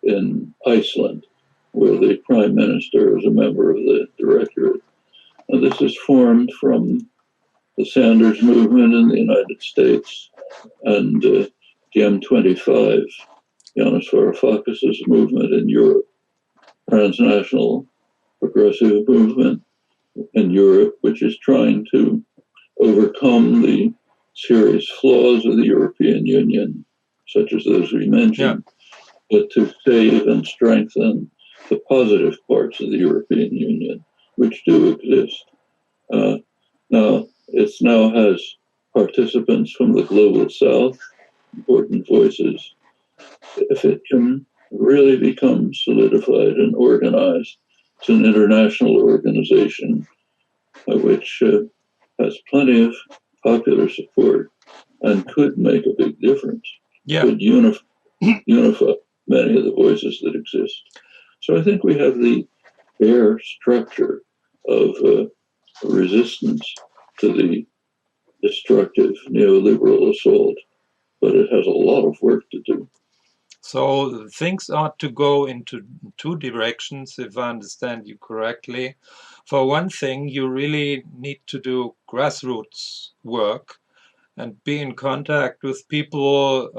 [SPEAKER 2] in Iceland, where the prime minister is a member of the directorate. And this is formed from the Sanders movement in the United States and DiEM25, Yanis Varoufakis' movement in Europe, transnational progressive movement in Europe, which is trying to overcome the serious flaws of the European Union, such as those we mentioned, but to save and strengthen the positive parts of the European Union, which do exist. Now, it now has participants from the global south, important voices. If it can really become solidified and organized, it's an international organization which has plenty of popular support and could make a big difference. Could unify many of the voices that exist. So I think we have the bare structure of resistance to the destructive neoliberal assault, but it has a lot of work to do.
[SPEAKER 1] So things ought to go into two directions, if I understand you correctly. For one thing, you really need to do grassroots work and be in contact with people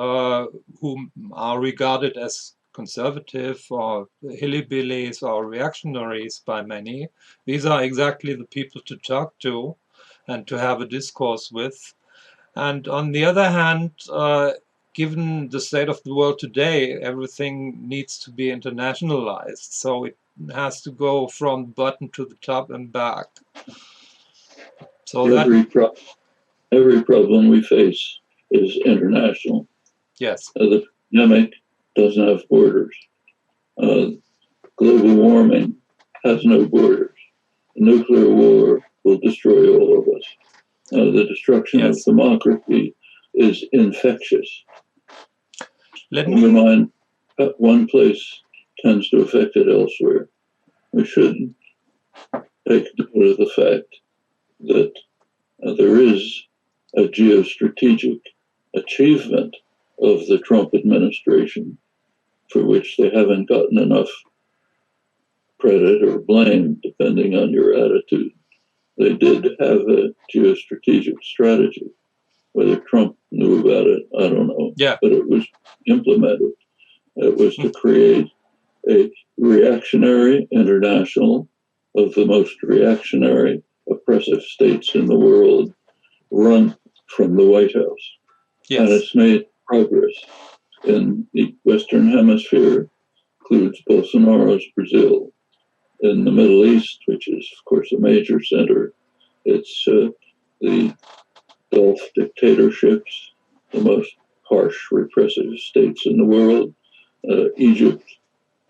[SPEAKER 1] who are regarded as conservative or hillbillies or reactionaries by many. These are exactly the people to talk to and to have a discourse with. And on the other hand, given the state of the world today, everything needs to be internationalized. So it has to go from the bottom to the top and back. So
[SPEAKER 2] every problem we face is international.
[SPEAKER 1] Yes.
[SPEAKER 2] The pandemic doesn't have borders. Global warming has no borders. Nuclear war will destroy all of us. The destruction of democracy is infectious. Never mind, one place tends to affect it elsewhere. We should take note of the fact that there is a geostrategic achievement of the Trump administration for which they haven't gotten enough credit or blame, depending on your attitude. They did have a geostrategic strategy. Whether Trump knew about it, I don't know. But it was implemented. It was to create a reactionary international of the most reactionary, oppressive states in the world, run from the White House. And it's made progress in the Western Hemisphere, includes Bolsonaro's Brazil. In the Middle East, which is, of course, a major center, it's the Gulf dictatorships, the most harsh, repressive states in the world. Egypt,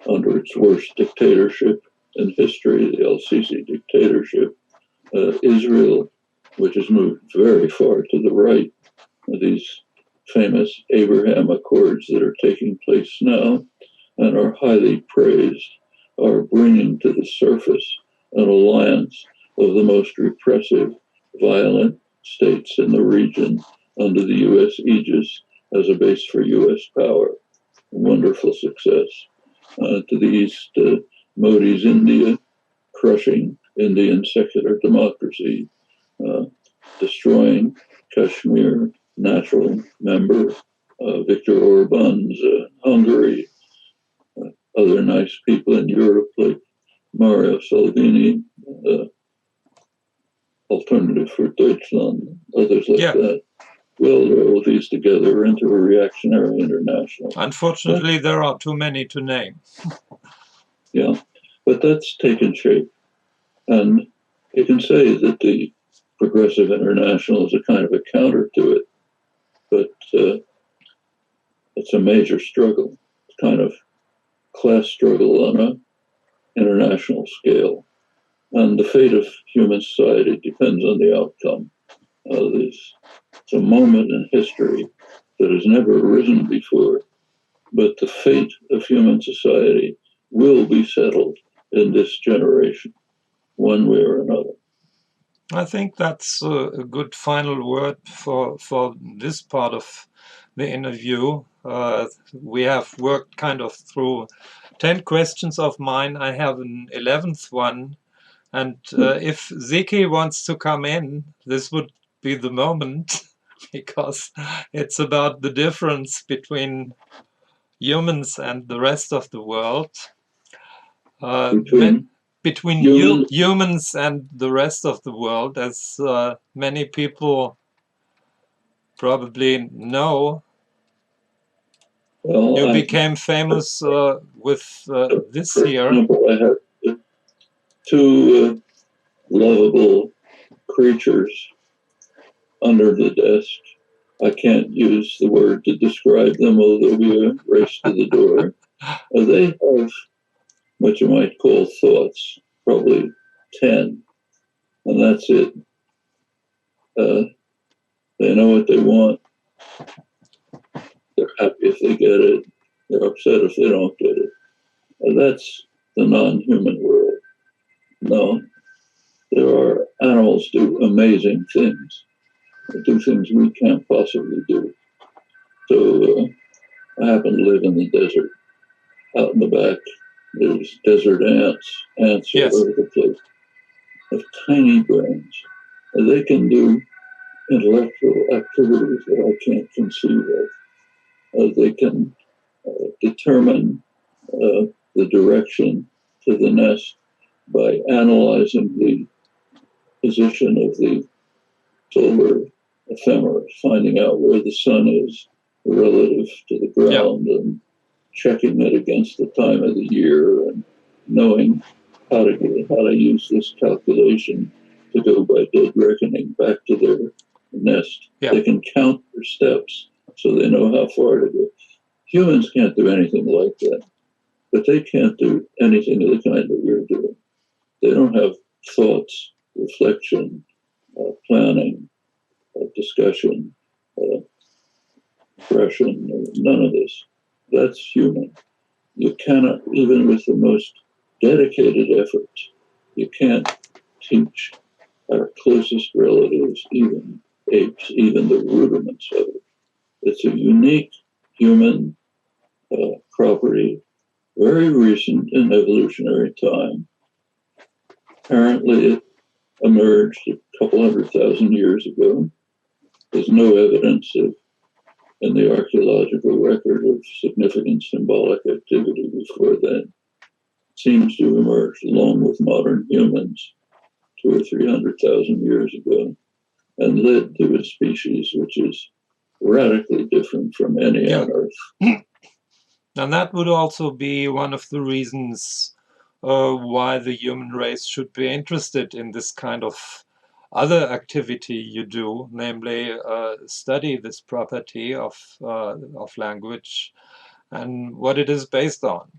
[SPEAKER 2] under its worst dictatorship in history, the El-Sisi dictatorship. Israel, which has moved very far to the right. These famous Abraham Accords that are taking place now and are highly praised are bringing to the surface an alliance of the most repressive, violent states in the region under the U.S. aegis as a base for U.S. power. Wonderful success. To the east, Modi's India, crushing Indian secular democracy, destroying Kashmir, natural member, Viktor Orban's Hungary, other nice people in Europe like Mario Salvini, Alternative for Deutschland, others like that, will roll these together into a reactionary international.
[SPEAKER 1] Unfortunately, there are too many to name.
[SPEAKER 2] Yeah, but that's taken shape. And you can say that the Progressive International is a kind of a counter to it, but it's a major struggle. It's kind of class struggle on an international scale. And the fate of human society depends on the outcome. It's a moment in history that has never arisen before, but the fate of human society will be settled in this generation, one way or another.
[SPEAKER 1] I think that's a good final word for this part of the interview. We have worked kind of through 10 questions of mine. I have an 11th one. And if Ziki wants to come in, this would be the moment, because it's about the difference between humans and the rest of the world. Between humans and the rest of the world, as many people probably know, you became famous with this here.
[SPEAKER 2] I have two lovable creatures under the desk. I can't use the word to describe them, although we race to the door. They have what you might call thoughts, probably 10, and that's it. They know what they want. They're happy if they get it. They're upset if they don't get it. And that's the non-human world. No, there are animals do amazing things. They do things we can't possibly do. So I happen to live in the desert. Out in the back, there's desert ants all over the place. They have tiny brains. And they can do intellectual activities that I can't conceive of. They can determine the direction to the nest by analyzing the position of the solar ephemeris, finding out where the sun is relative to the ground and checking it against the time of the year and knowing how to use this calculation to go by dead reckoning back to their nest. They can count their steps so they know how far to go. Humans can't do anything like that, but they can't do anything of the kind that we're doing. They don't have thoughts, reflection, planning, discussion, expression, none of this. That's human. You cannot, even with the most dedicated efforts, you can't teach our closest relatives, even apes, even the rudiments of it. It's a unique human property, very recent in evolutionary time. Apparently it emerged a couple 100,000 years ago. There's no evidence in the archaeological record of significant symbolic activity before then. It seems to have emerged along with modern humans 200,000 or 300,000 years ago and led to a species which is radically different from any on Earth.
[SPEAKER 1] And that would also be one of the reasons why the human race should be interested in this kind of other activity you do, namely study this property of language and what it is based on.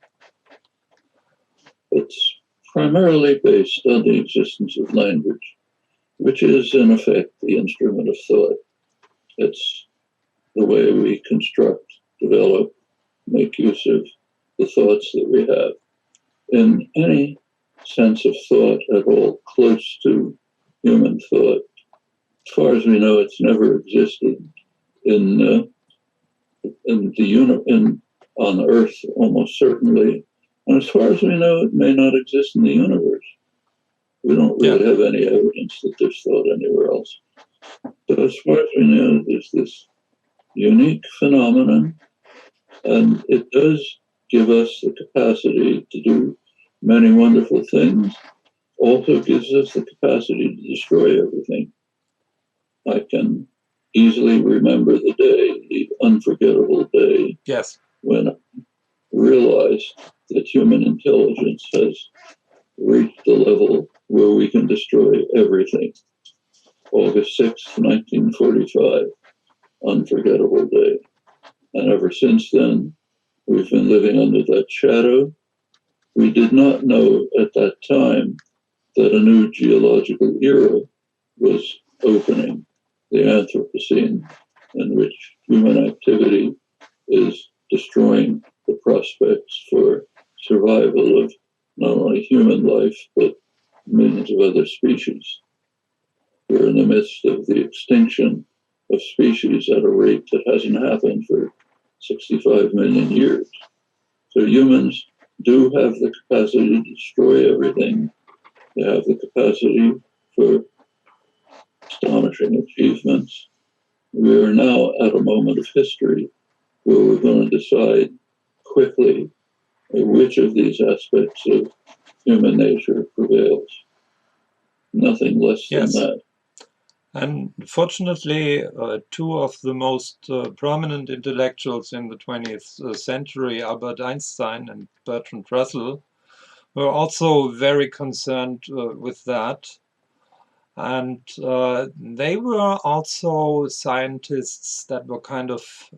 [SPEAKER 2] It's primarily based on the existence of language, which is in effect the instrument of thought. It's the way we construct, develop, make use of the thoughts that we have. In any sense of thought at all close to human thought, as far as we know, it's never existed on Earth, almost certainly. And as far as we know, it may not exist in the universe. We don't really have any evidence that there's thought anywhere else. But as far as we know, there's this unique phenomenon, and it does give us the capacity to do many wonderful things. Also gives us the capacity to destroy everything. I can easily remember the day, the unforgettable day, when I realized that human intelligence has reached the level where we can destroy everything. August 6th, 1945, unforgettable day. And ever since then, we've been living under that shadow. We did not know at that time that a new geological era was opening, the Anthropocene, in which human activity is destroying the prospects for survival of not only human life, but millions of other species. We're in the midst of the extinction of species at a rate that hasn't happened for 65 million years. So humans do have the capacity to destroy everything. They have the capacity for astonishing achievements. We are now at a moment of history where we're going to decide quickly which of these aspects of human nature prevails. Nothing less than that.
[SPEAKER 1] And fortunately, two of the most prominent intellectuals in the 20th century, Albert Einstein and Bertrand Russell, were also very concerned with that. And they were also scientists that were kind of,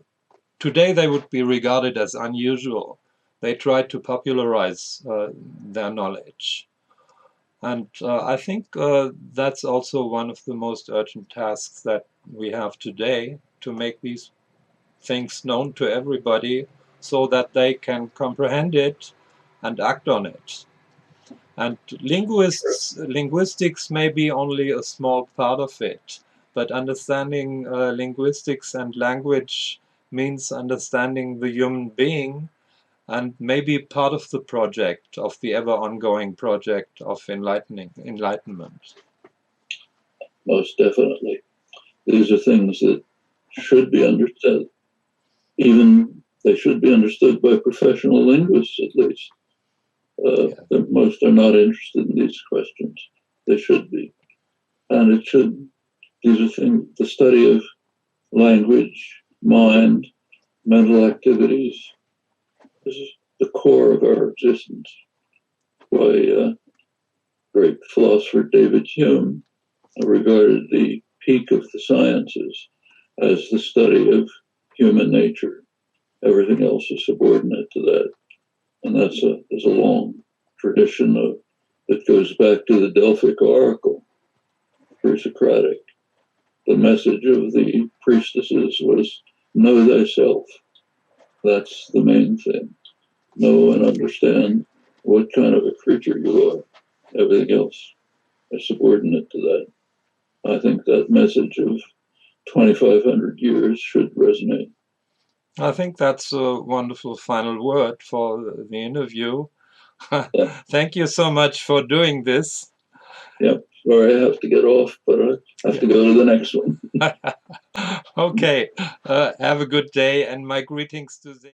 [SPEAKER 1] today they would be regarded as unusual. They tried to popularize their knowledge. And I think that's also one of the most urgent tasks that we have today, to make these things known to everybody so that they can comprehend it and act on it. And linguistics may be only a small part of it, but understanding linguistics and language means understanding the human being, and maybe part of the project, of the ever ongoing project of enlightenment.
[SPEAKER 2] Most definitely. These are things that should be understood. Even they should be understood by professional linguists, at least. Most are not interested in these questions. They should be. And these are things, the study of language, mind, mental activities, this is the core of our existence. Why great philosopher David Hume regarded the peak of the sciences as the study of human nature. Everything else is subordinate to that. And there's a long tradition that goes back to the Delphic oracle, pre-Socratic. The message of the priestesses was, know thyself. That's the main thing. Know and understand what kind of a creature you are. Everything else is subordinate to that. I think that message of 2,500 years should resonate.
[SPEAKER 1] I think that's a wonderful final word for the interview. Thank you so much for doing this.
[SPEAKER 2] Yep. Sorry, I have to get off, but I have to go to the next one.
[SPEAKER 1] Okay. Have a good day, and my greetings to the